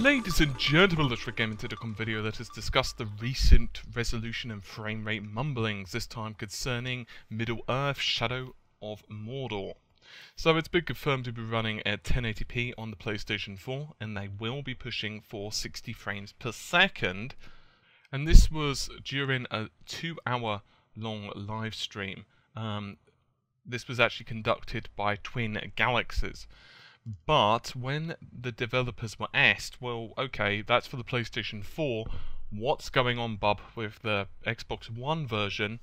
Ladies and gentlemen, let's get into the video that has discussed the recent resolution and frame rate mumblings, this time concerning Middle-earth Shadow of Mordor. So it's been confirmed to be running at 1080p on the PlayStation 4, and they will be pushing for 60 frames per second. And this was during a 2-hour long live stream. This was actually conducted by Twin Galaxies. But when the developers were asked, well, okay, that's for the PlayStation 4, what's going on, bub, with the Xbox One version?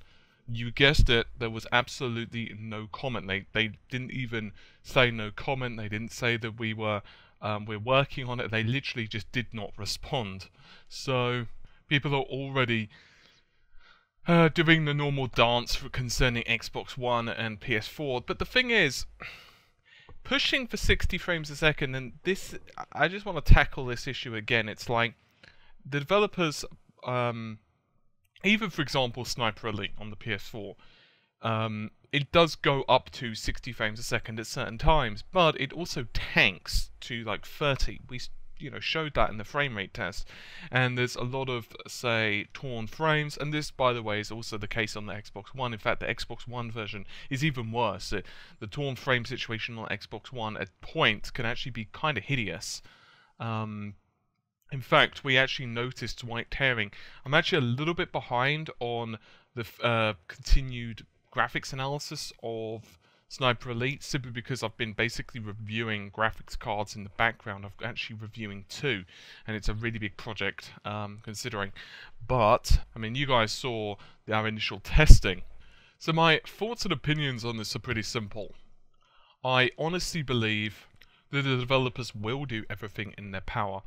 You guessed it, there was absolutely no comment. They didn't even say no comment. They didn't say that we're working on it. They literally just did not respond. So people are already doing the normal dance concerning Xbox One and PS4. But the thing is, pushing for 60 frames a second, and this, I just want to tackle this issue again. It's like the developers, even for example Sniper Elite on the PS4, it does go up to 60 frames a second at certain times, but it also tanks to like 30. We showed that in the frame rate test, and there's a lot of, say, torn frames, and this, by the way, is also the case on the Xbox One. In fact, the Xbox One version is even worse. The torn frame situation on Xbox One at points can actually be kind of hideous. In fact, we actually noticed white tearing. I'm actually a little bit behind on the continued graphics analysis of Sniper Elite, simply because I've been basically reviewing graphics cards in the background. I'm actually reviewing 2, and it's a really big project, considering. But, I mean, you guys saw our initial testing. So my thoughts and opinions on this are pretty simple. I honestly believe that the developers will do everything in their power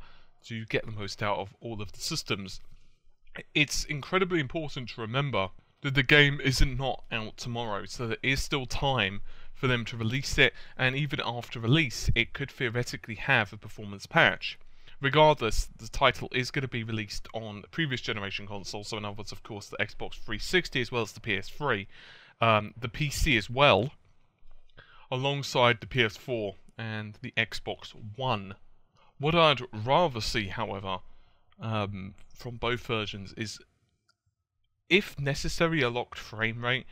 to get the most out of all of the systems. It's incredibly important to remember that the game isn't not out tomorrow, so there is still time for them to release it, and even after release, it could theoretically have a performance patch. Regardless, the title is going to be released on the previous generation consoles, so in other words, of course, the Xbox 360 as well as the PS3, the PC as well, alongside the PS4 and the Xbox One. What I'd rather see, however, from both versions is, if necessary, a locked frame rate.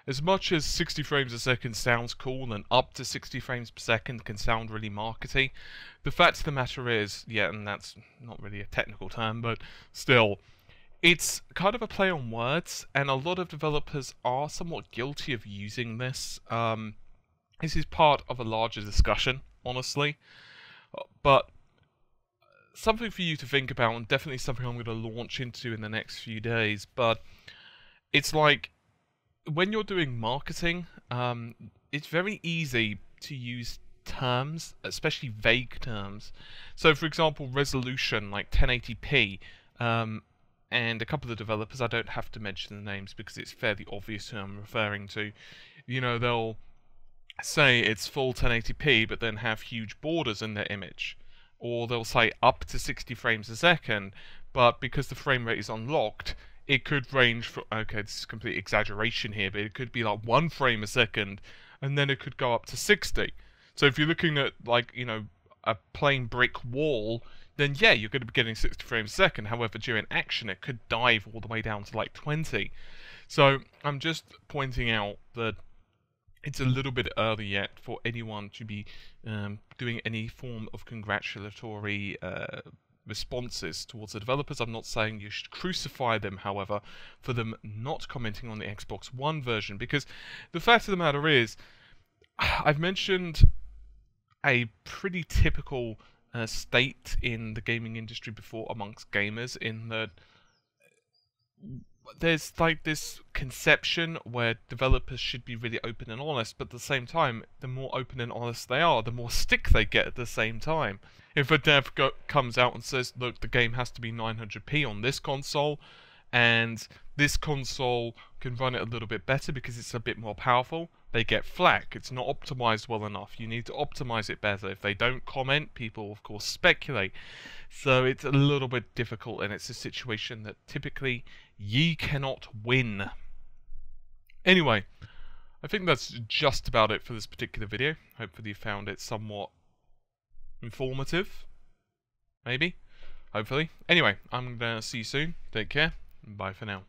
As much as 60 frames a second sounds cool, and up to 60 frames per second can sound really markety, the fact of the matter is, yeah, and that's not really a technical term, but still, it's kind of a play on words, and a lot of developers are somewhat guilty of using this. This is part of a larger discussion, honestly, but something for you to think about, and definitely something I'm going to launch into in the next few days. But it's like, when you're doing marketing, it's very easy to use terms, especially vague terms. So for example, resolution, like 1080p, and a couple of developers, I don't have to mention the names because it's fairly obvious who I'm referring to, they'll say it's full 1080p but then have huge borders in their image. Or they'll say up to 60 frames a second, but because the frame rate is unlocked, it could range from, okay, this is complete exaggeration here, but it could be like 1 frame a second, and then it could go up to 60. So if you're looking at, like, a plain brick wall, then yeah, you're going to be getting 60 frames a second. However, during action, it could dive all the way down to like 20. So I'm just pointing out that it's a little bit early yet for anyone to be doing any form of congratulatory responses towards the developers. I'm not saying you should crucify them, however, for them not commenting on the Xbox One version, because the fact of the matter is, I've mentioned a pretty typical state in the gaming industry before amongst gamers, in that there's like this conception where developers should be really open and honest, but at the same time, the more open and honest they are, the more stick they get at the same time. If a dev comes out and says, look, the game has to be 900p on this console, and this console can run it a little bit better because it's a bit more powerful, they get flack. It's not optimized well enough. You need to optimize it better. If they don't comment, people of course speculate. So it's a little bit difficult, and it's a situation that typically ye cannot win. Anyway, I think that's just about it for this particular video. Hopefully you found it somewhat informative, maybe. Hopefully. Anyway, I'm gonna see you soon. Take care. Bye for now.